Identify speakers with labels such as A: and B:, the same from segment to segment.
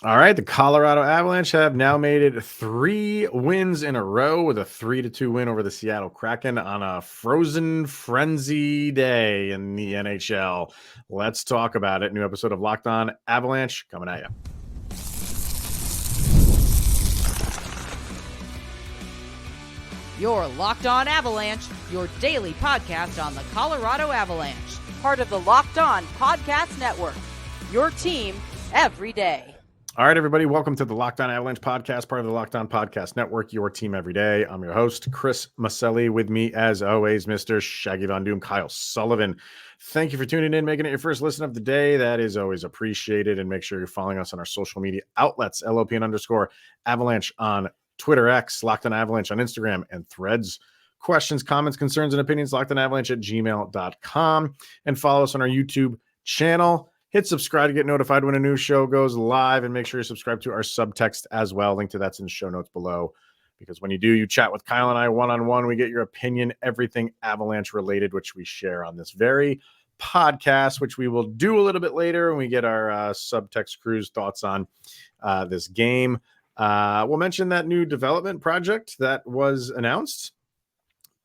A: All right, the Colorado Avalanche have now made it 3 wins in a row with a 3-2 win over the Seattle Kraken on a frozen frenzy day in the NHL. Let's talk about it. New episode of Locked On Avalanche coming at you.
B: Your Locked On Avalanche, your daily podcast on the Colorado Avalanche. Part of the Locked On Podcast Network. Your team every day.
A: All right, everybody, welcome to the Locked On Avalanche podcast, part of the Locked On Podcast Network, your team every day. I'm your host, Chris Maselli. With me, as always, Mr. Shaggy Von Doom, Kyle Sullivan. Thank you for tuning in, making it your first listen of the day. That is always appreciated. And make sure you're following us on our social media outlets, LOPN_Avalanche on Twitter X, Locked On Avalanche on Instagram and Threads. Questions, comments, concerns, and opinions, lockedonavalanche@gmail.com. And follow us on our YouTube channel. Hit subscribe to get notified when a new show goes live, and make sure you subscribe to our subtext as well. Link to that's in the show notes below, because when you do, you chat with Kyle and I one-on-one. We get your opinion, everything Avalanche related, which we share on this very podcast, which we will do a little bit later when we get our subtext crew's thoughts on this game. We'll mention that new development project that was announced.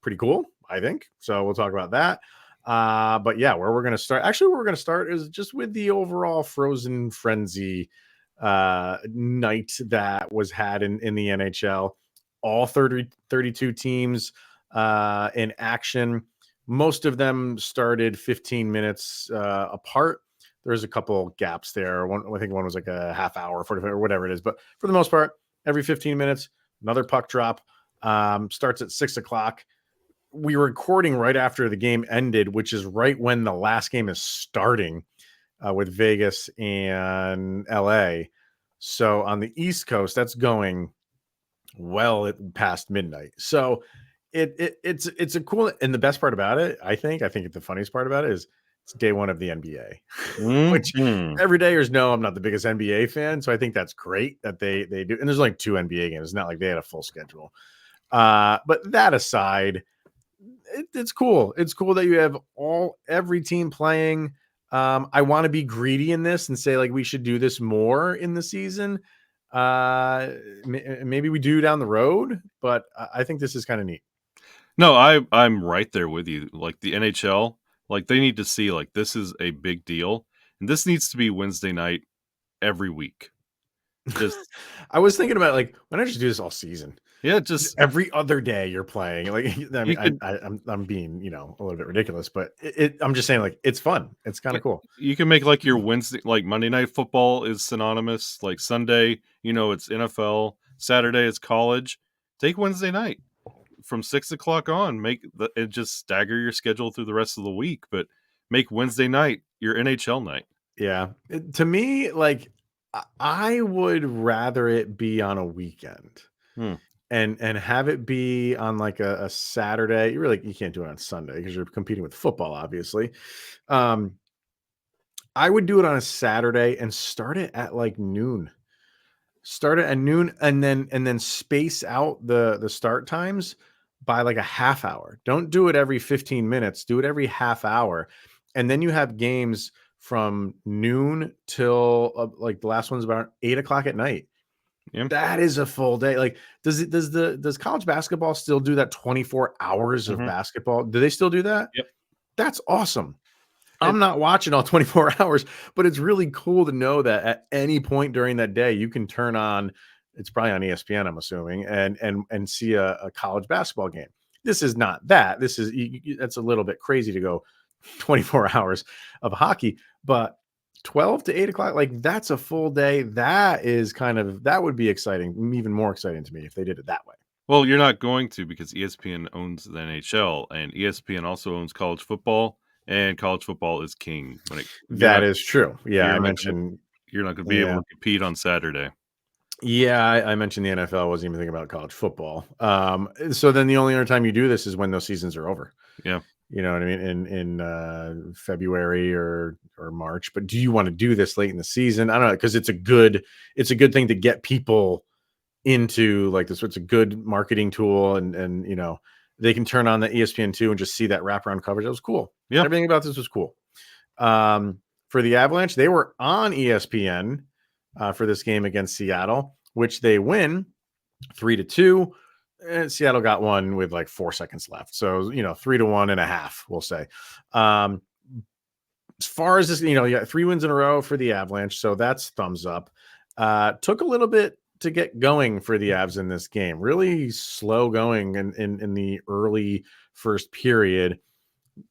A: Pretty cool, I think. So we'll talk about that. But yeah, where we're going to start is just with the overall frozen frenzy night that was had in the NHL. All 32 teams in action. Most of them started 15 minutes apart. There's a couple gaps there. I think one was like a half hour, 45 or whatever it is. But for the most part, every 15 minutes, another puck drop. Starts at 6 o'clock. We were recording right after the game ended, which is right when the last game is starting with Vegas and LA. So on the East Coast, that's going well past midnight. So it's a cool, and the best part about it, I think the funniest part about it is it's day one of the NBA, which everydayers know I'm not the biggest NBA fan. So I think that's great that they do. And there's like 2 NBA games. It's not like they had a full schedule. But that aside, it's cool. It's cool that you have every team playing. I want to be greedy in this and say like we should do this more in the season. Maybe we do down the road, but I think this is kind of neat.
C: No, I'm right there with you. Like the NHL, like they need to see like this is a big deal, and this needs to be Wednesday night every week. Just
A: I was thinking about like, why don't you do this all season?
C: Yeah, just
A: every other day you're playing. Like, I mean, I'm being, a little bit ridiculous, but I'm just saying like it's fun. It's kind of cool.
C: You can make like your Wednesday, like Monday Night Football is synonymous. Like Sunday, it's NFL. Saturday it's college. Take Wednesday night from 6 o'clock on. And just stagger your schedule through the rest of the week, but make Wednesday night your NHL night.
A: Yeah, to me, like I would rather it be on a weekend. And have it be on like a Saturday. You can't do it on Sunday because you're competing with football, obviously. I would do it on a Saturday and start it at like noon. Start it at noon and then space out the start times by like a half hour. Don't do it every 15 minutes. Do it every half hour. And then you have games from noon till like the last one's about 8 o'clock at night.
C: Yeah.
A: That is a full day. Like, does college basketball still do that 24 hours of basketball? Do they still do that?
C: Yep.
A: That's awesome. I'm not watching all 24 hours, but it's really cool to know that at any point during that day, you can turn on, it's probably on ESPN, I'm assuming, and see a college basketball game. This is not that. That's a little bit crazy to go 24 hours of hockey, but 12 to 8 o'clock, like that's a full day. That would be exciting, even more exciting to me if they did it that way.
C: Well, you're not going to, because ESPN owns the NHL, and ESPN also owns college football, and college football is king.
A: That is true. Yeah, I mentioned
C: you're not going to be able to compete on Saturday.
A: Yeah, I mentioned the NFL. I wasn't even thinking about college football. So then the only other time you do this is when those seasons are over.
C: Yeah.
A: You know what I mean? In February or March. But do you want to do this late in the season? I don't know, because it's a good thing to get people into like this. It's a good marketing tool, and they can turn on the ESPN2 and just see that wraparound coverage. That was cool.
C: Yeah,
A: everything about this was cool. For the Avalanche, they were on ESPN for this game against Seattle, which they win 3-2. And Seattle got one with like 4 seconds left. So, 3-1.5, we'll say. As far as this, you got 3 wins in a row for the Avalanche. So that's thumbs up. Took a little bit to get going for the Avs in this game. Really slow going in the early first period.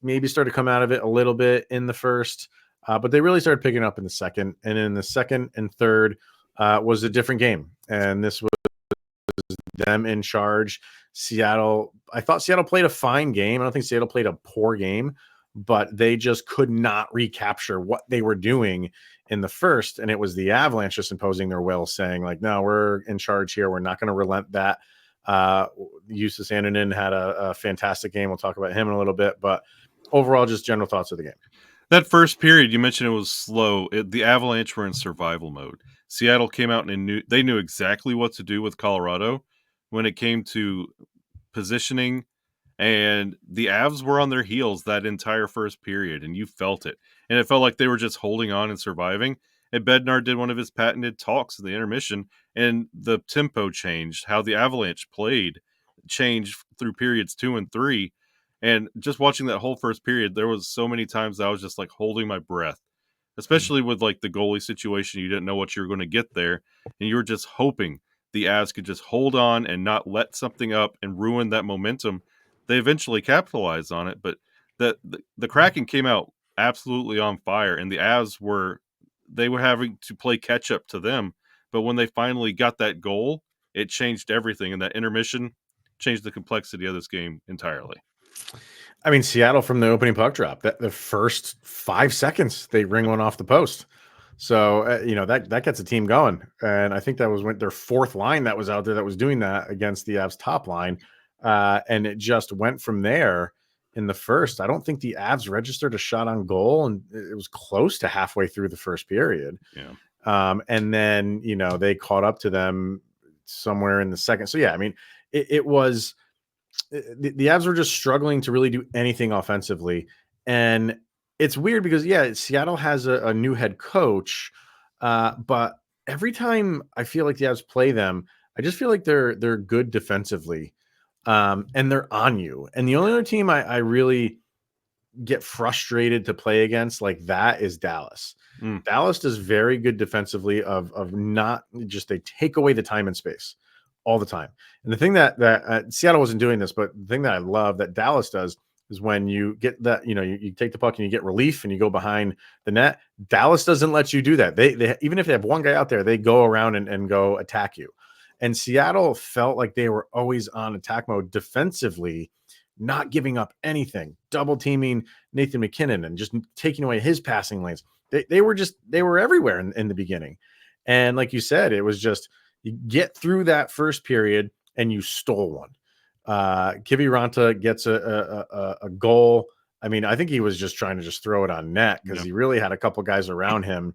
A: Maybe started to come out of it a little bit in the first, but they really started picking up in the second. And in the second and third was a different game. And this was them in charge. I thought Seattle played a fine game. I don't think Seattle played a poor game, but they just could not recapture what they were doing in the first. And it was the Avalanche just imposing their will, saying like, no, we're in charge here. We're not going to relent that. Justus Annunen had a fantastic game. We'll talk about him in a little bit, but overall, just general thoughts of the game.
C: That first period, you mentioned it was slow. The Avalanche were in survival mode. Seattle came out and they knew exactly what to do with Colorado when it came to positioning, and the Avs were on their heels that entire first period, and you felt it. And it felt like they were just holding on and surviving. And Bednar did one of his patented talks in the intermission, and the tempo changed. How the Avalanche played changed through periods 2 and 3. And just watching that whole first period, there was so many times I was just like holding my breath, especially with like the goalie situation. You didn't know what you were going to get there, and you were just hoping the Avs could just hold on and not let something up and ruin that momentum. They eventually capitalized on it, but the Kraken came out absolutely on fire, and the Avs were having to play catch up to them. But when they finally got that goal, it changed everything, and that intermission changed the complexity of this game entirely.
A: I mean, Seattle from the opening puck drop, that the first 5 seconds they ring one off the post. So, that gets a team going. And I think that was their fourth line that was out there that was doing that against the Avs top line. And it just went from there in the first. I don't think the Avs registered a shot on goal, and it was close to halfway through the first period.
C: Yeah.
A: And then, they caught up to them somewhere in the second. So, yeah, I mean, it was the Avs were just struggling to really do anything offensively. And it's weird because, Seattle has a new head coach, but every time I feel like the Avs play them, I just feel like they're good defensively, and they're on you. And the only other team I really get frustrated to play against like that is Dallas. Dallas does very good defensively of not just, they take away the time and space all the time. And the thing that Seattle wasn't doing this, but the thing that I love that Dallas does is when you get that, you take the puck and you get relief and you go behind the net. Dallas doesn't let you do that. They even if they have one guy out there, they go around and go attack you. And Seattle felt like they were always on attack mode defensively, not giving up anything, double teaming Nathan McKinnon and just taking away his passing lanes. They were everywhere in the beginning. And like you said, it was just, you get through that first period and you stole one. Kiviranta gets a goal. I mean, I think he was just trying to just throw it on net because he really had a couple guys around him.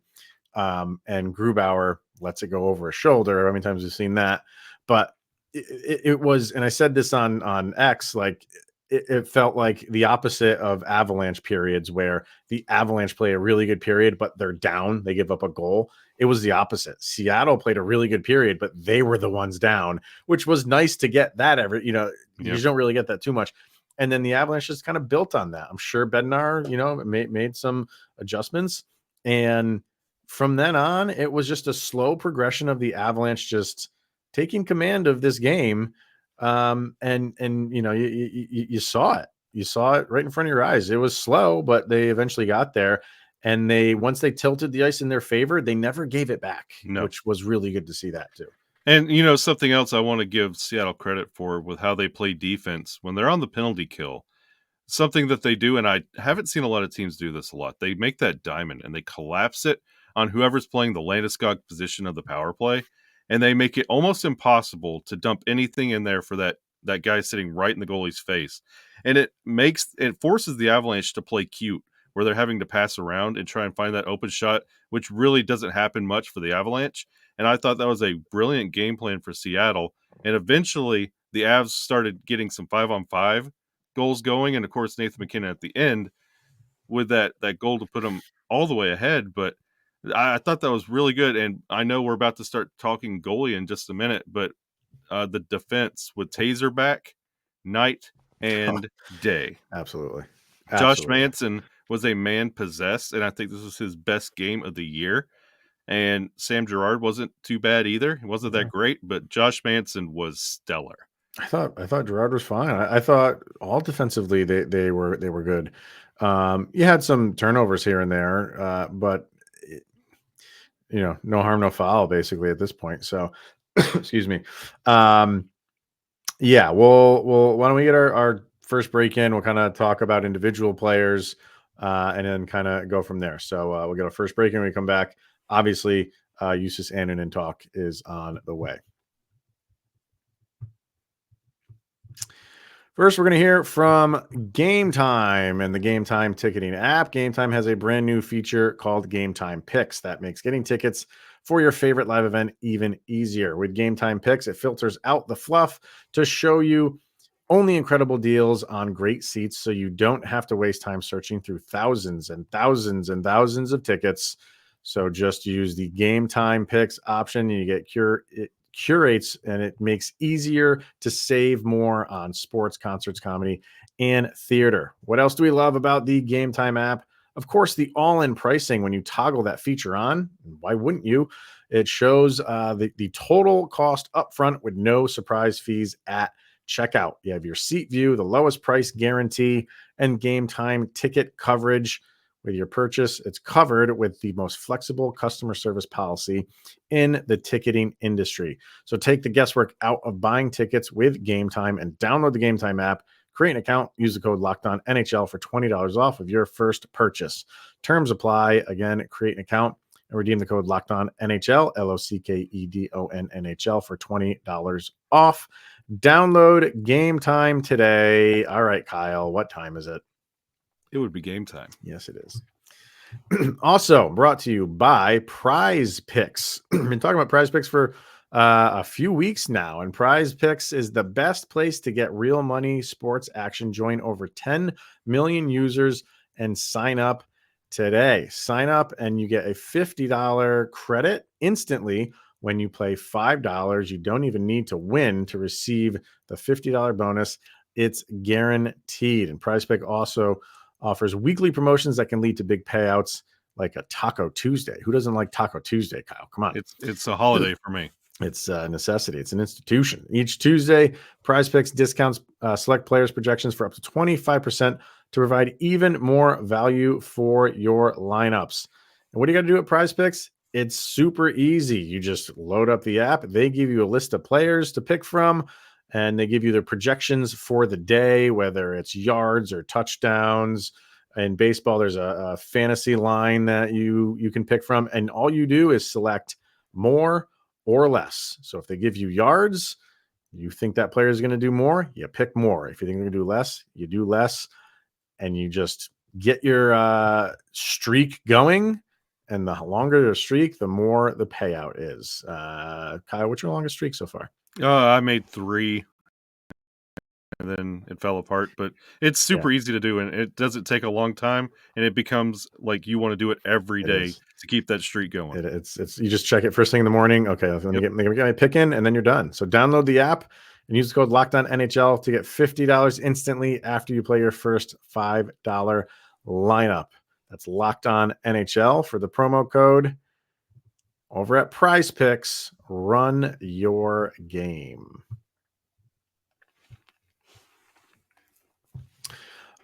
A: And Grubauer lets it go over his shoulder. How many times we've seen that? But it was, and I said this on X, like it felt like the opposite of Avalanche periods where the Avalanche play a really good period, but they're down. They give up a goal. It was the opposite. Seattle played a really good period, but they were the ones down, which was nice to get that you don't really get that too much. And then the Avalanche just kind of built on that. I'm sure Bednar, made some adjustments. And from then on, it was just a slow progression of the Avalanche just taking command of this game. And you saw it. You saw it right in front of your eyes. It was slow, but they eventually got there. And once they tilted the ice in their favor, they never gave it back, which was really good to see that too.
C: And, something else I want to give Seattle credit for with how they play defense when they're on the penalty kill, something that they do, and I haven't seen a lot of teams do this a lot. They make that diamond and they collapse it on whoever's playing the Landeskog position of the power play, and they make it almost impossible to dump anything in there for that guy sitting right in the goalie's face. And it forces the Avalanche to play cute, where they're having to pass around and try and find that open shot, which really doesn't happen much for the Avalanche. And I thought that was a brilliant game plan for Seattle. And eventually the Avs started getting some 5-on-5 goals going. And of course, Nathan McKinnon at the end with that goal to put them all the way ahead. But I thought that was really good, and I know we're about to start talking goalie in just a minute, but the defense with Taser back, night and day.
A: Absolutely.
C: Josh
A: Absolutely.
C: Manson was a man possessed, and I think this was his best game of the year. And Sam Girard wasn't too bad either. He wasn't that great, but Josh Manson was stellar.
A: I thought Gerard was fine. I thought all defensively they were good. You had some turnovers here and there, but no harm, no foul, basically at this point. So, excuse me. Yeah, we'll why don't we get our first break in? We'll kind of talk about individual players, and then kind of go from there. So we'll get our first break in when we come back. Obviously, Justus Annunen talk is on the way. First, we're going to hear from Game Time and the Game Time ticketing app. Game Time has a brand new feature called Game Time Picks that makes getting tickets for your favorite live event even easier. With Game Time Picks, it filters out the fluff to show you only incredible deals on great seats, so you don't have to waste time searching through thousands and thousands and thousands of tickets. So just use the Game Time Picks option, and you get it curates, and it makes easier to save more on sports, concerts, comedy, and theater. What else do we love about the Game Time app? Of course, the all-in pricing. When you toggle that feature on, why wouldn't you? It shows the total cost upfront with no surprise fees at checkout. You have your seat view, the lowest price guarantee, and Game Time ticket coverage. With your purchase, it's covered with the most flexible customer service policy in the ticketing industry. So take the guesswork out of buying tickets with Game Time and download the Game Time app. Create an account, use the code LOCKEDONNHL for $20 off of your first purchase. Terms apply. Again, create an account and redeem the code LOCKEDONNHL, LOCKEDONNHL for $20 off. Download Game Time today. All right, Kyle, what time is it?
C: It would be game time.
A: Yes, it is. Also brought to you by Prize Picks. Been talking about Prize Picks for a few weeks now, and Prize Picks is the best place to get real money sports action. Join over 10 million users and sign up today. Sign up and you get a $50 credit instantly when you play $5. You don't even need to win to receive the $50 bonus. It's guaranteed. And Prize Pick also offers weekly promotions that can lead to big payouts, like a Taco Tuesday. Who doesn't like Taco Tuesday, Kyle? Come on.
C: It's a holiday for me.
A: It's a necessity. It's an institution. Each Tuesday, Prize Picks discounts select players' projections for up to 25% to provide even more value for your lineups. And what do you got to do at Prize Picks? It's super easy. You just load up the app. They give you a list of players to pick from, and they give you their projections for the day, whether it's yards or touchdowns. In baseball, there's a fantasy line that you can pick from, and all you do is select more or less. So if they give you yards, you think that player is going to do more, you pick more. If you think they're going to do less, you do less, and you just get your streak going. And the longer the streak, the more the payout is. Kyle, what's your longest streak so far?
C: I made 3, and then it fell apart. But it's super easy to do, and it doesn't take a long time. And it becomes like you want to do it every day to keep that streak going.
A: It's you just check it first thing in the morning. Okay, let me get my pick in, and then you're done. So download the app and use the code LOCKEDONNHL to get $50 instantly after you play your first $5 lineup. That's LOCKEDONNHL for the promo code. Over at Prize Picks, run your game.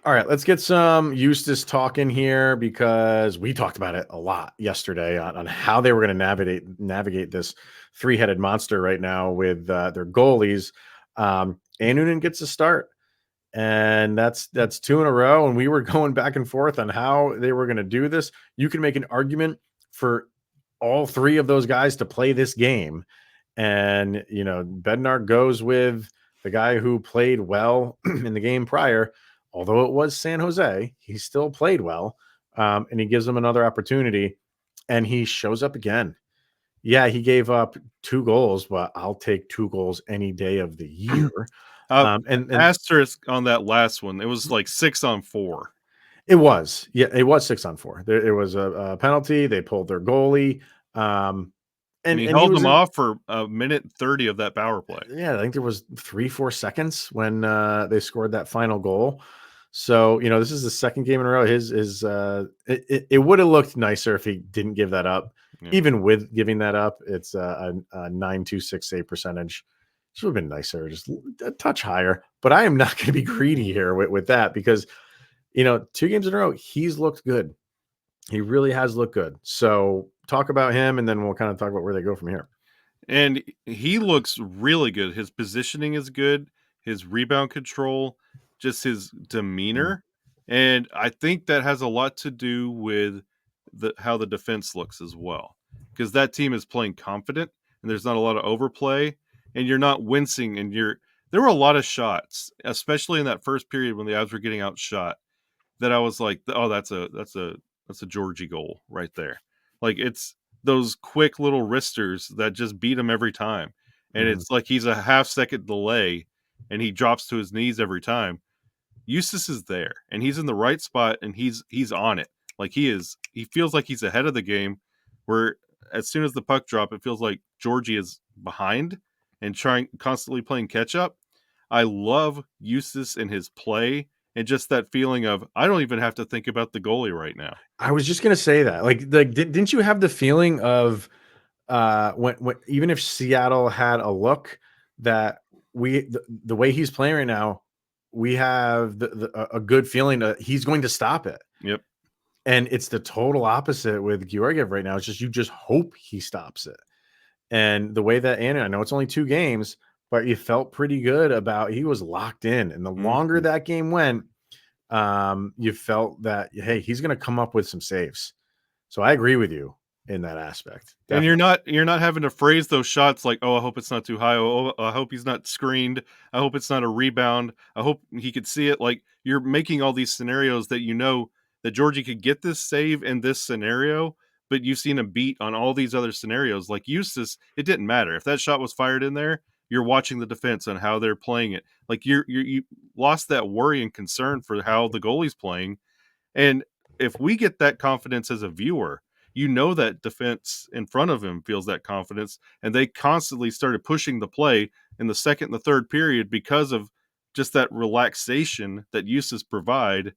A: All right, let's get some Justus talking here, because we talked about it a lot yesterday on how they were going to navigate this three-headed monster right now with their goalies. Anunnen gets a start, and that's 2 in a row, and we were going back and forth on how they were going to do this. You can make an argument for all 3 of those guys to play this game, and Bednar goes with the guy who played well in the game prior. Although it was San Jose, he still played well, and he gives them another opportunity, and he shows up again. Yeah, he gave up 2 goals, but I'll take 2 goals any day of the year.
C: And asterisk on that last one, it was like 6 on 4.
A: It was. Yeah, it was 6-on-4. It was a penalty. They pulled their goalie.
C: And he
A: And he
C: held
A: was
C: them
A: in,
C: off for a minute 30 of that power play.
A: yeah, I think there was 3-4 seconds when they scored that final goal. So, this is the second game in a row. It would have looked nicer if he didn't give that up.
C: Yeah.
A: Even with giving that up, it's a 9.26 save percentage. Should have been nicer, just a touch higher. But I am not going to be greedy here with that because, 2 games in a row, he's looked good. He really has looked good. So talk about him, and then we'll kind of talk about where they go from here.
C: And he looks really good. His positioning is good. His rebound control, just his demeanor. And I think that has a lot to do with how the defense looks as well. Because that team is playing confident and there's not a lot of overplay and you're not wincing and there were a lot of shots, especially in that first period when the Avs were getting outshot, that I was like, oh, that's a Georgie goal right there. Like it's those quick little wristers that just beat him every time. And it's like he's a half-second delay and he drops to his knees every time. Justus is there and he's in the right spot and he's on it. Like he feels like he's ahead of the game, where as soon as the puck drop, it feels like Georgie is behind and constantly playing catch up. I love Justus and his play and just that feeling of I don't even have to think about the goalie right now.
A: I was just gonna say that. Like didn't you have the feeling of when even if Seattle had a look that the way he's playing right now, we have a good feeling that he's going to stop it.
C: Yep.
A: And it's the total opposite with Georgiev right now. It's just you just hope he stops it. And the way that Anunnen, I know it's only 2 games, but you felt pretty good about he was locked in. And the longer that game went, you felt that, hey, he's going to come up with some saves. So I agree with you in that aspect.
C: Definitely. And you're not having to phrase those shots like, oh, I hope it's not too high. Oh, I hope he's not screened. I hope it's not a rebound. I hope he could see it. Like you're making all these scenarios that that Georgie could get this save in this scenario, but you've seen him beat on all these other scenarios. Like Justus, it didn't matter. If that shot was fired in there, you're watching the defense and how they're playing it. Like you lost that worry and concern for how the goalie's playing. And if we get that confidence as a viewer, that defense in front of him feels that confidence, and they constantly started pushing the play in the second and the third period because of just that relaxation that Justus provide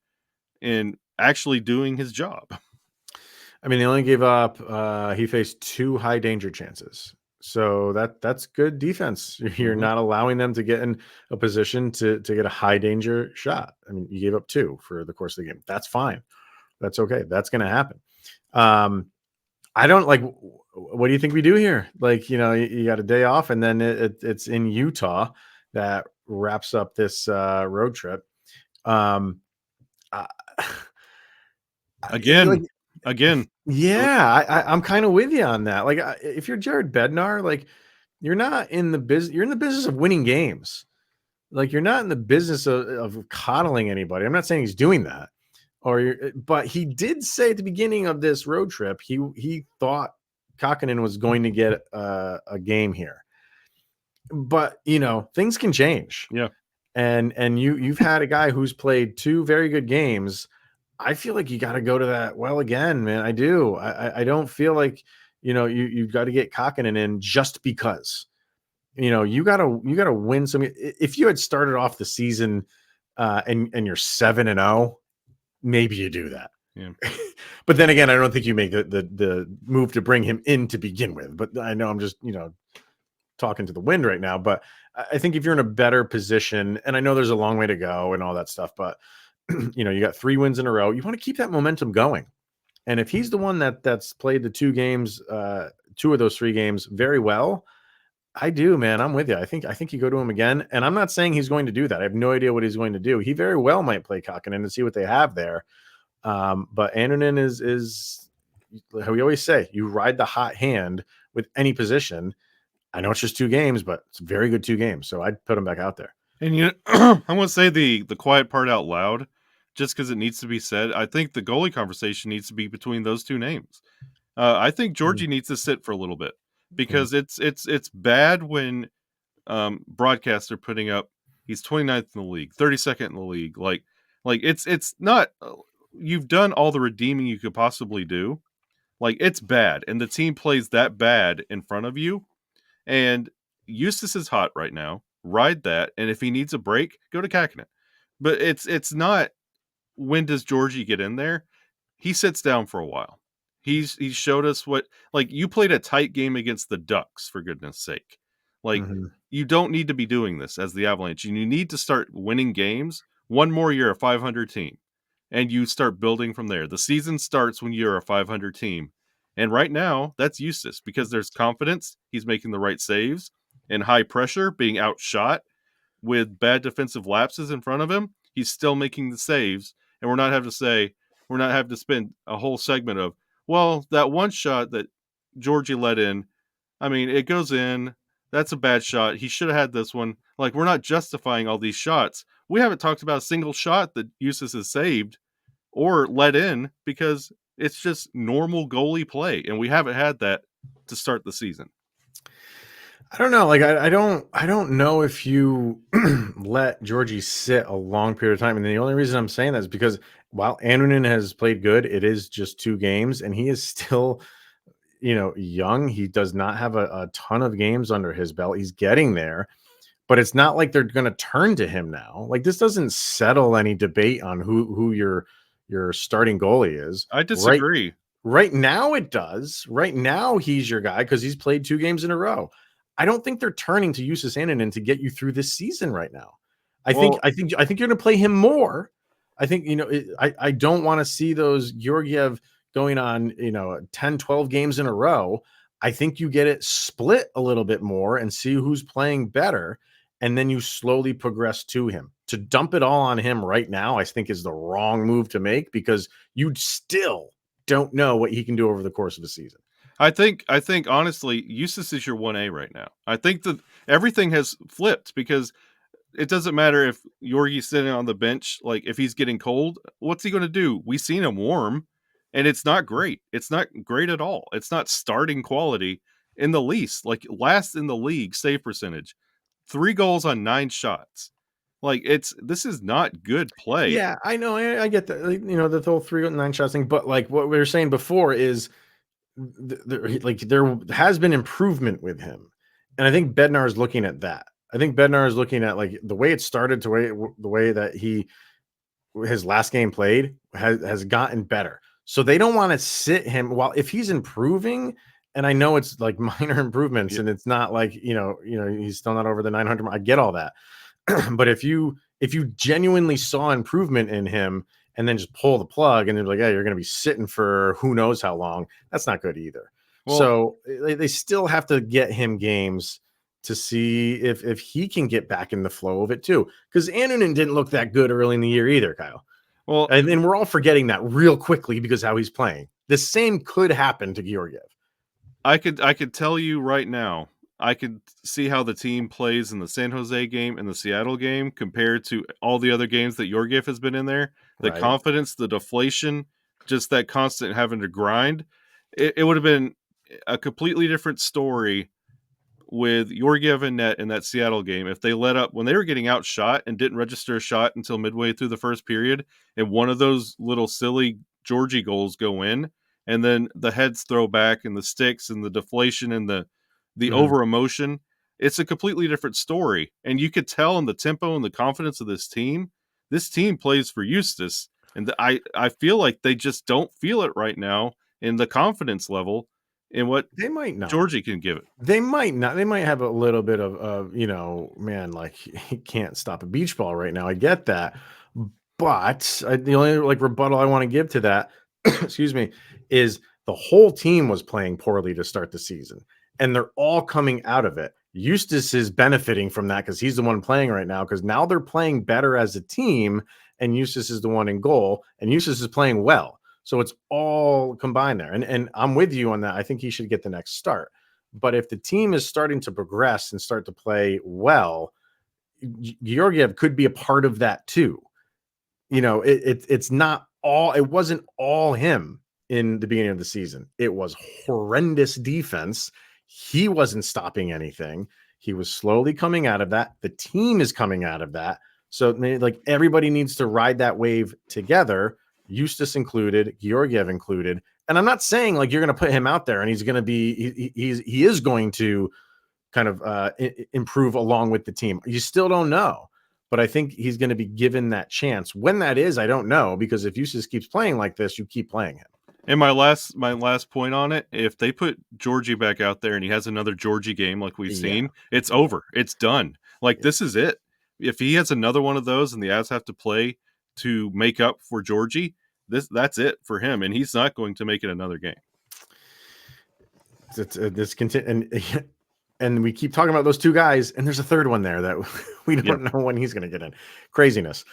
C: in actually doing his job.
A: I mean, they only gave up. He faced 2 high danger chances, so that's good defense. You're not allowing them to get in a position to get a high danger shot. I mean, you gave up 2 for the course of the game. That's fine. That's okay. That's going to happen. I don't like. What do you think we do here? Like, you got a day off, and then it's in Utah that wraps up this road trip.
C: Again.
A: Yeah, I'm kind of with you on that. Like, if you're Jared Bednar, like, you're not in the business. You're in the business of winning games. Like, you're not in the business of coddling anybody. I'm not saying he's doing that. But he did say at the beginning of this road trip, he thought Kakkonen was going to get a game here. But things can change.
C: Yeah.
A: And you've had a guy who's played 2 very good games. I feel like you got to go to that well again, man. I do. I don't feel like you've got to get Kakkonen in just because. You gotta win some. If you had started off the season and you're 7-0. Maybe you do that.
C: Yeah.
A: But then again, I don't think you make the move to bring him in to begin with. But I know I'm just, talking to the wind right now. But I think if you're in a better position, and I know there's a long way to go and all that stuff, but you got 3 wins in a row. You want to keep that momentum going. And if he's the one that's played the 2 games, 2 of those 3 games very well, I do, man. I'm with you. I think you go to him again, and I'm not saying he's going to do that. I have no idea what he's going to do. He very well might play Kakkonen and see what they have there. But Anunnen is how we always say, you ride the hot hand with any position. I know it's just 2 games, but it's a very good 2 games. So I'd put him back out there.
C: And I want to say the quiet part out loud, just because it needs to be said. I think the goalie conversation needs to be between those 2 names. I think Georgie needs to sit for a little bit. Because it's bad when broadcasts are putting up he's 29th in the league, 32nd in the league. Like it's not you've done all the redeeming you could possibly do. Like, it's bad, and the team plays that bad in front of you. And Eustace is hot right now. Ride that, and if he needs a break, go to Kakinen. But it's not, when does Georgie get in there? He sits down for a while. He's showed us what, like, you played a tight game against the Ducks, for goodness sake. Like, you don't need to be doing this as the Avalanche, and you need to start winning games. One more year, a 500 team, and you start building from there. The season starts when you're a 500 team. And right now, that's Eustace, because there's confidence. He's making the right saves, and high pressure, being outshot with bad defensive lapses in front of him. He's still making the saves, and we're not having to spend a whole segment of, well, that one shot that Georgie let in, I mean, it goes in. That's a bad shot. He should have had this one. Like, we're not justifying all these shots. We haven't talked about a single shot that Eustace has saved or let in, because it's just normal goalie play, and we haven't had that to start the season.
A: I don't know. Like, I don't know if you let Georgie sit a long period of time. And the only reason I'm saying that is because while Anunnen has played good, it is just 2 games, and he is still, young. He does not have a ton of games under his belt. He's getting there, but it's not like they're going to turn to him now. Like, this doesn't settle any debate on who your starting goalie is.
C: I disagree.
A: Right now it does. Right now he's your guy because he's played 2 games in a row. I don't think they're turning to Justus Annunen to get you through this season right now. I think you're going to play him more. I think, I don't want to see those Georgiev going on, 10, 12 games in a row. I think you get it split a little bit more and see who's playing better. And then you slowly progress to him. To dump it all on him right now, I think, is the wrong move to make, because you still don't know what he can do over the course of the season.
C: I think honestly, Eustace is your 1A right now. I think that everything has flipped, because it doesn't matter if Georgie's sitting on the bench. Like, if he's getting cold, what's he going to do? We've seen him warm, and it's not great. It's not great at all. It's not starting quality in the least. Like, last in the league save percentage, 3 goals on 9 shots. Like, this is not good play.
A: Yeah, I know. I get that. The whole 3 and 9 shots thing. But like what we were saying before is, there has been improvement with him, and I think Bednar is looking at that. I think Bednar is looking at, like, the way it started to the way that his last game played has gotten better. So they don't want to sit him while, if he's improving, and I know it's like minor improvements, and it's not like he's still not over the 900. I get all that, but if you genuinely saw improvement in him, and then just pull the plug and they're like, yeah, you're going to be sitting for who knows how long, that's not good either. Well, so they still have to get him games to see if he can get back in the flow of it too. Because Anunnen didn't look that good early in the year either, Kyle. Well, and then we're all forgetting that real quickly because how he's playing. The same could happen to Georgiev.
C: I could tell you right now, I could see how the team plays in the San Jose game and the Seattle game compared to all the other games that Georgiev has been in there. The confidence, the deflation, just that constant having to grind. It would have been a completely different story with Georgiev and net in that Seattle game if they let up when they were getting outshot and didn't register a shot until midway through the first period, and one of those little silly Georgie goals go in, and then the heads throw back and the sticks and the deflation and the over emotion. It's a completely different story, and you could tell in the tempo and the confidence of this team plays for Eustace, and I feel like they just don't feel it right now in the confidence level in what
A: they might not.
C: Georgie can give it.
A: They might not. They might have a little bit of man, like, he can't stop a beach ball right now. I get that, but the only rebuttal I want to give to that, excuse me, is the whole team was playing poorly to start the season, and they're all coming out of it. Eustace is benefiting from that because he's the one playing right now, because now they're playing better as a team, and Eustace is the one in goal, and Eustace is playing well. So it's all combined there. And I'm with you on that. I think he should get the next start. But if the team is starting to progress and start to play well, Georgiev could be a part of that too. It's not all, it wasn't all him in the beginning of the season. It was horrendous defense. He wasn't stopping anything. He was slowly coming out of that. The team is coming out of that. So everybody needs to ride that wave together. Justus included, Georgiev included. And I'm not saying like you're going to put him out there and he's going to be, he is going to kind of improve along with the team. You still don't know, but I think he's going to be given that chance. When that is, I don't know, because if Justus keeps playing like this, you keep playing him.
C: And my last point on it, if they put Georgie back out there and he has another Georgie game like we've seen, it's over. It's done. Like this is it. If he has another one of those and the Avs have to play to make up for Georgie, that's it for him, and he's not going to make it another game.
A: And we keep talking about those two guys, and there's a third one there that we don't know when he's going to get in. Craziness.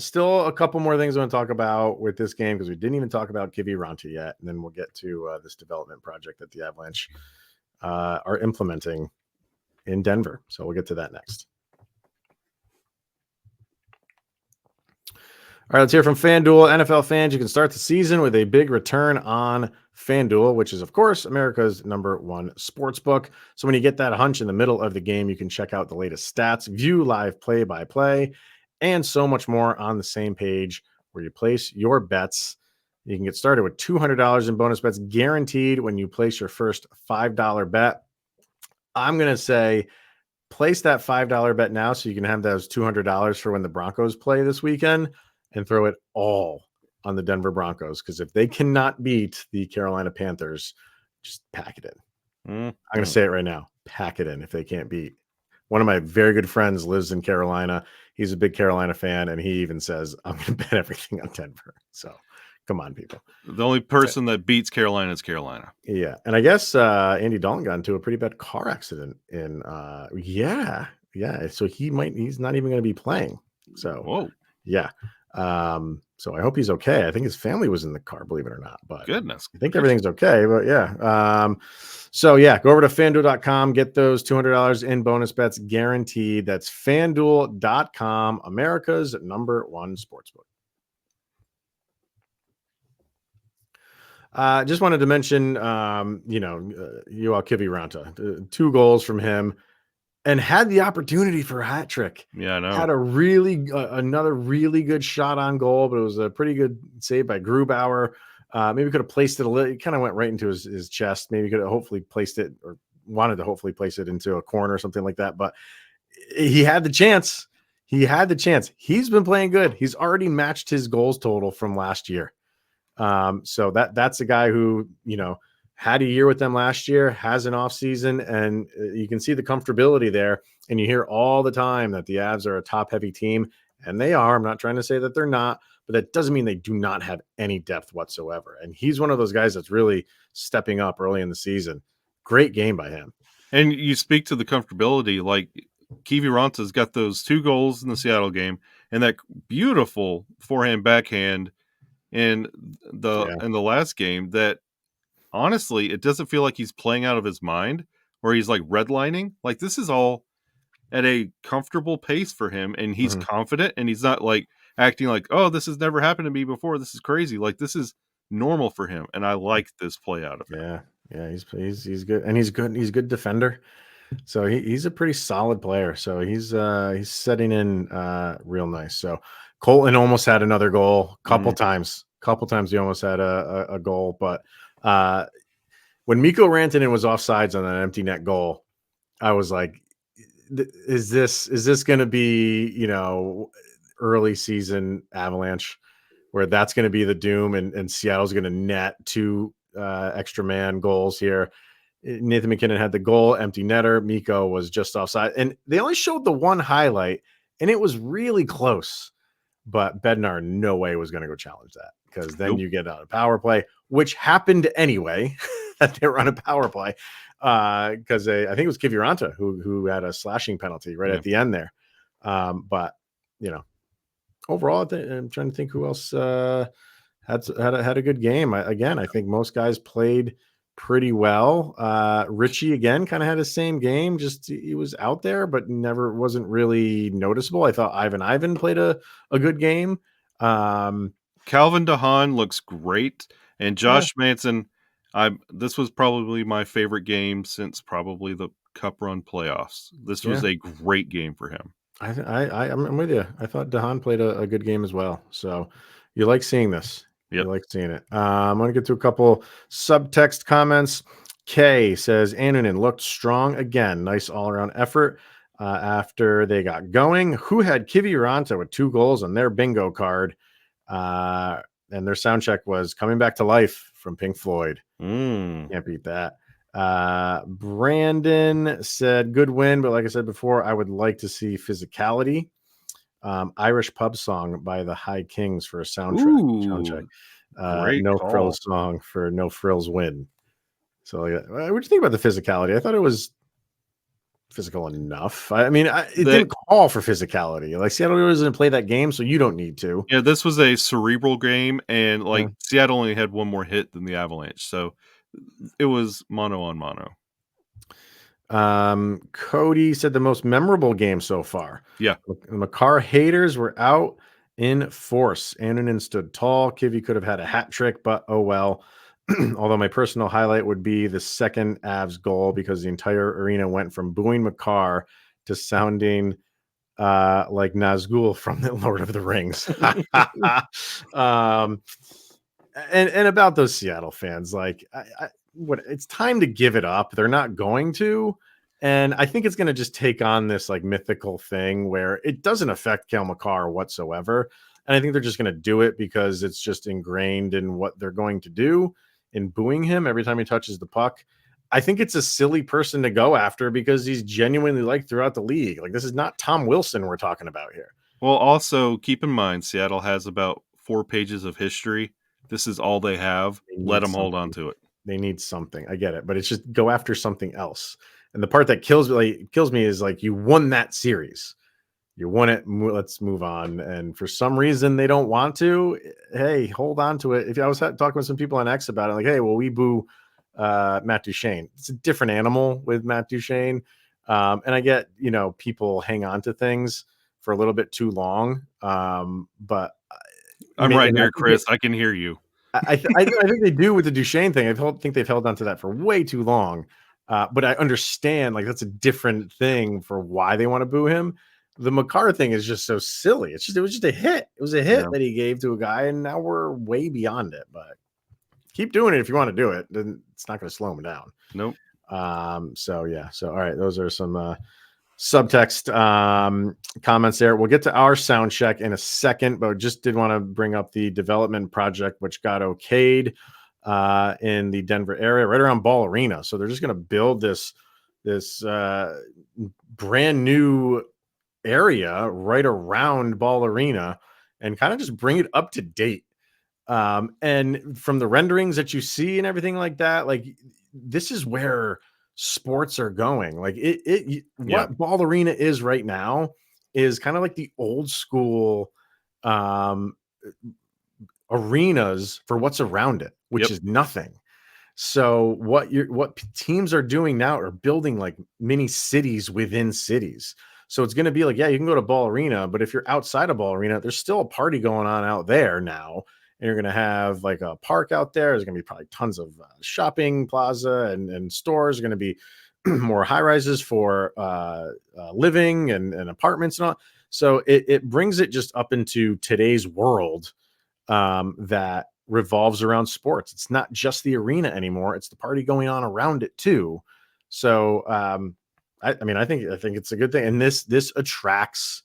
A: Still a couple more things I want to talk about with this game because we didn't even talk about Kiviranta yet, and then we'll get to this development project that the Avalanche are implementing in Denver. So we'll get to that next. All right, let's hear from FanDuel. NFL fans, you can start the season with a big return on FanDuel, which is, of course, America's #1 sports book. So when you get that hunch in the middle of the game, you can check out the latest stats, view live play-by-play, and so much more on the same page where you place your bets. You can get started with $200 in bonus bets guaranteed when you place your first $5 bet. I'm going to say place that $5 bet now so you can have those $200 for when the Broncos play this weekend and throw it all on the Denver Broncos, because if they cannot beat the Carolina Panthers, just pack it in. I'm going to say it right now. Pack it in if they can't beat. One of my very good friends lives in Carolina. He's a big Carolina fan, and he even says, I'm going to bet everything on Denver. So come on, people.
C: The only person that beats Carolina is Carolina.
A: Yeah. And I guess Andy Dalton got into a pretty bad car accident in yeah. So he's not even going to be playing. So
C: whoa.
A: Yeah. So I hope he's okay. I think his family was in the car, believe it or not, but
C: goodness,
A: I think everything's okay, but yeah. So yeah, go over to FanDuel.com, get those $200 in bonus bets guaranteed. That's FanDuel.com, America's #1 sportsbook. Just wanted to mention, Joel Kiviranta, 2 goals from him. And had the opportunity for a hat trick.
C: Yeah, I know.
A: Had another really good shot on goal, but it was a pretty good save by Grubauer. Maybe could have placed it a little. It kind of went right into his chest. Maybe could have hopefully placed it, or wanted to hopefully place it into a corner or something like that. But he had the chance. He's been playing good. He's already matched his goals total from last year. So that's a guy who, had a year with them last year, has an off season, and you can see the comfortability there. And you hear all the time that the Avs are a top heavy team, and they are. I'm not trying to say that they're not, but that doesn't mean they do not have any depth whatsoever. And he's one of those guys that's really stepping up early in the season. Great game by him.
C: And you speak to the comfortability, like Kiviranta's got those 2 goals in the Seattle game and that beautiful forehand backhand in the last game that, honestly, it doesn't feel like he's playing out of his mind or he's like redlining. Like this is all at a comfortable pace for him, and he's confident, and he's not like acting like, oh, this has never happened to me before. This is crazy. Like this is normal for him, and I like this play out of him.
A: Yeah, he's good, and he's good. He's a good defender, so he's a pretty solid player. So he's setting in real nice. So Colton almost had another goal couple times. He almost had a goal, but when Mikko Rantanen was offsides on that empty net goal, I was like, is this going to be, early season Avalanche where that's going to be the doom and Seattle's going to net 2 extra man goals here? Nathan McKinnon had the goal, empty netter. Mikko was just offside, and they only showed the one highlight, and it was really close. But Bednar no way was going to go challenge that, because then you get on a power play, which happened anyway, that they were on a power play, because I think it was Kiviranta who had a slashing penalty right at the end there. But overall, I'm trying to think who else had a good game. I think most guys played pretty well. Richie again kind of had the same game, just he was out there but wasn't really noticeable. I thought Ivan played a good game.
C: Calvin DeHaan looks great, and Josh Manson, this was probably my favorite game since probably the Cup Run playoffs. This was a great game for him.
A: I'm with you. I thought DeHaan played a good game as well. So You like seeing this.
C: Yep.
A: You like seeing it. I'm going to get to a couple subtext comments. Kay says, Anunnen looked strong again. Nice all-around effort after they got going. Who had Kiviranta with 2 goals on their bingo card? And their sound check was Coming Back to Life from Pink Floyd. Can't beat that. Brandon said, good win, but like I said before, I would like to see physicality. Irish pub song by the High Kings for a soundcheck.
C: Great
A: No
C: call.
A: frills song for no frills win. So what do you think about the physicality? I thought it was physical enough. I mean, it didn't call for physicality. Like Seattle doesn't play that game, so you don't need to.
C: Yeah, this was a cerebral game, and Seattle only had one more hit than the Avalanche, so it was mano on mano.
A: Cody said the most memorable game so far.
C: Yeah.
A: The Makar haters were out in force. Anunnen stood tall. Kivy could have had a hat trick, but oh well. Although my personal highlight would be the second Avs goal because the entire arena went from booing Makar to sounding like Nazgul from the Lord of the Rings. And about those Seattle fans, like it's time to give it up. They're not going to. And I think it's going to just take on this like mythical thing where it doesn't affect Cale Makar whatsoever. And I think they're just going to do it because it's just ingrained in what they're going to do in booing him every time he touches the puck. I think it's a silly person to go after because he's genuinely liked throughout the league. Like, this is not Tom Wilson we're talking about here.
C: Well, also keep in mind, Seattle has about 4 pages of history. This is all they have. Let them hold on to it.
A: They need something. I get it, but it's just go after something else. And the part that kills me is like, you won that series. You won it. Let's move on. And for some reason they don't want to. Hey, hold on to it. If I was talking with some people on X about it, like, hey, well, we boo Matt Duchene. It's a different animal with Matt Duchene. And I get, people hang on to things for a little bit too long. But
C: I'm right here, Chris. I can hear you.
A: I think they do with the Duchene thing. I think they've held on to that for way too long. But I understand, like, that's a different thing for why they want to boo him. The Makar thing is just so silly. It was just a hit. It was a hit that he gave to a guy, and now we're way beyond it. But keep doing it if you want to do it. Then it's not going to slow him down.
C: Nope.
A: So all right. Those are some subtext comments there. We'll get to our sound check in a second, but just did want to bring up the development project, which got okayed in the Denver area, right around Ball Arena. So they're just going to build this brand new area right around Ball Arena and kind of just bring it up to date. And from the renderings that you see and everything like that, like, this is where sports are going. Like what Ball Arena is right now is kind of like the old school arenas for what's around it, which is nothing. So what teams are doing now are building like mini cities within cities. So it's going to be like, you can go to Ball Arena, but if you're outside of Ball Arena, there's still a party going on out there now. And you're going to have like a park out there. There's going to be probably tons of shopping plaza and stores. Are going to be more high rises for living and apartments and all. So it brings it just up into today's world that revolves around sports. It's not just the arena anymore. It's the party going on around it too. So I think it's a good thing. And this attracts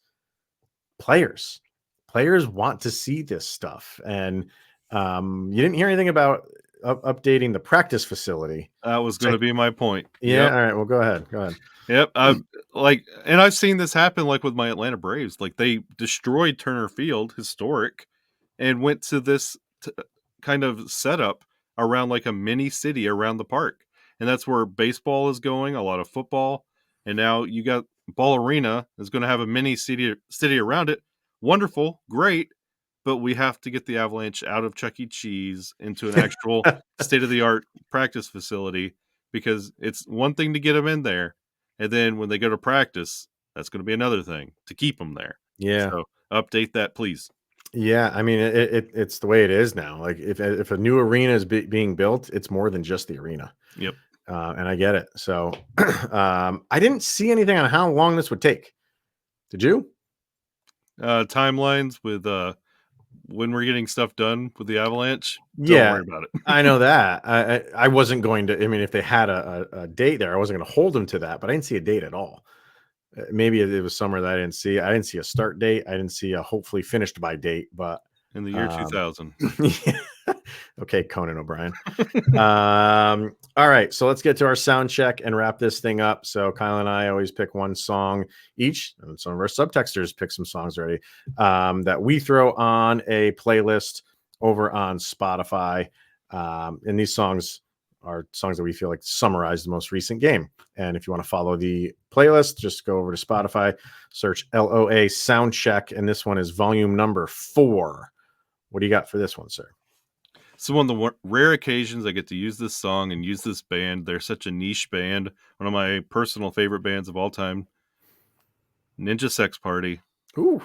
A: players. Players want to see this stuff. And you didn't hear anything about updating the practice facility.
C: That was going to be my point.
A: Yeah. All right. Well, go ahead.
C: Yep. And I've seen this happen like with my Atlanta Braves. Like, they destroyed Turner Field, historic, and went to this kind of setup around like a mini city around the park. And that's where baseball is going, a lot of football. And now you got Ball Arena is going to have a mini city around it. Wonderful, great, but we have to get the Avalanche out of Chuck E. Cheese into an actual state-of-the-art practice facility, because it's one thing to get them in there, and then when they go to practice, that's going to be another thing to keep them there.
A: Yeah.
C: So update that, please.
A: Yeah, I mean, it's the way it is now. Like, if a new arena is being built, it's more than just the arena.
C: Yep.
A: And I get it. So I didn't see anything on how long this would take. Did you?
C: Timelines with when we're getting stuff done with the Avalanche, don't worry about it.
A: I know that. I wasn't going to. I mean, if they had a date there, I wasn't going to hold them to that. But I didn't see a date at all. Maybe it was somewhere that I didn't see. I didn't see a start date. I didn't see a hopefully finished by date. But
C: In the year 2000.
A: yeah. Okay, Conan O'Brien. All right, so let's get to our sound check and wrap this thing up. So Kyle and I always pick one song each, and some of our subtexters pick some songs already that we throw on a playlist over on Spotify. And these songs are songs that we feel like summarize the most recent game. And if you want to follow the playlist, just go over to Spotify, search LOA Soundcheck, and this one is volume number 4. What do you got for this one, sir?
C: So on the rare occasions I get to use this song and use this band, they're such a niche band. One of my personal favorite bands of all time, Ninja Sex Party.
A: Ooh,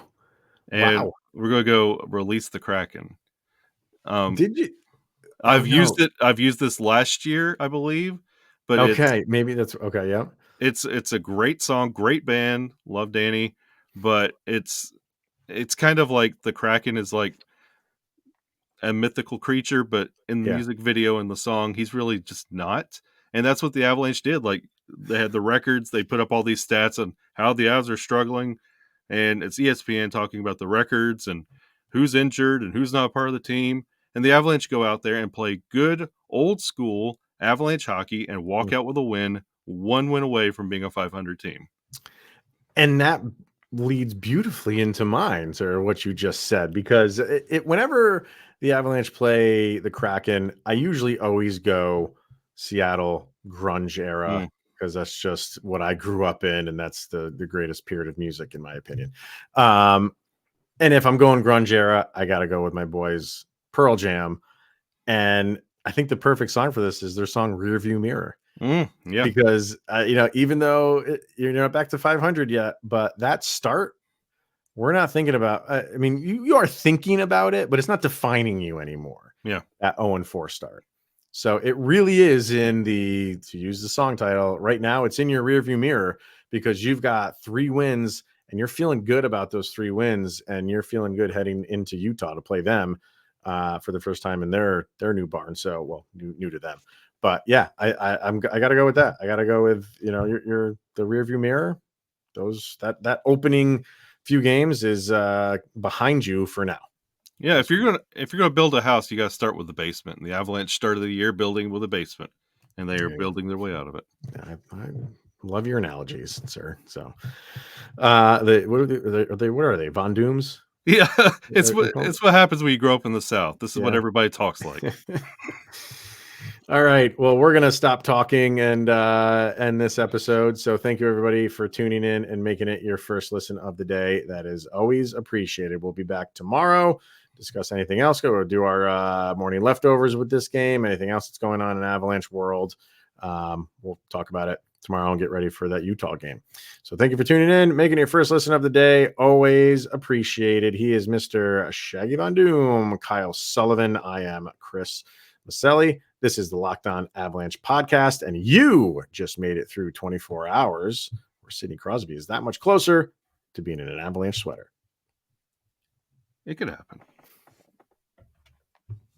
C: and
A: wow.
C: We're going to go Release the Kraken.
A: Did you?
C: I've used it. I've used this last year, I believe. But
A: okay, maybe that's okay. Yeah,
C: it's a great song, great band. Love Danny, but it's kind of like the Kraken is like a mythical creature, but in the music video and the song, he's really just not. And that's what the Avalanche did. Like, they had the records, they put up all these stats on how the Avs are struggling, and it's ESPN talking about the records and who's injured and who's not part of the team. And the Avalanche go out there and play good old school Avalanche hockey and walk out with a win, one win away from being a 500 team.
A: And that leads beautifully into mine, sir, what you just said, because whenever the Avalanche play the Kraken, I usually always go Seattle grunge era, because that's just what I grew up in, and that's the greatest period of music, in my opinion. And if I'm going grunge era, I got to go with my boys Pearl Jam. And I think the perfect song for this is their song Rearview Mirror.
C: Yeah,
A: because even though you're not back to 500 yet, but that start, we're not thinking about. I mean, you are thinking about it, but it's not defining you anymore.
C: Yeah,
A: that 0-4 start. So it really is to use the song title right now. It's in your rearview mirror because you've got 3 wins and you're feeling good about those 3 wins, and you're feeling good heading into Utah to play them for the first time in their new barn. So, well, new to them. But yeah, I got to go with that. I got to go with the rearview mirror. That opening few games is behind you for now.
C: Yeah, if you're gonna build a house, you got to start with the basement. And the Avalanche started the year building with a basement, and they are building their way out of it.
A: I love your analogies, sir. So, what are they? Von Dooms?
C: Yeah, it's what happens when you grow up in the South. This is what everybody talks like.
A: All right. Well, we're going to stop talking and end this episode. So thank you, everybody, for tuning in and making it your first listen of the day. That is always appreciated. We'll be back tomorrow, discuss anything else. We'll do our morning leftovers with this game, anything else that's going on in Avalanche world. We'll talk about it tomorrow and get ready for that Utah game. So thank you for tuning in, making it your first listen of the day. Always appreciated. He is Mr. Shaggy Von Doom, Kyle Sullivan. I am Chris Maselli. This is the Locked On Avalanche podcast, and you just made it through 24 hours where Sidney Crosby is that much closer to being in an Avalanche sweater.
C: It could happen.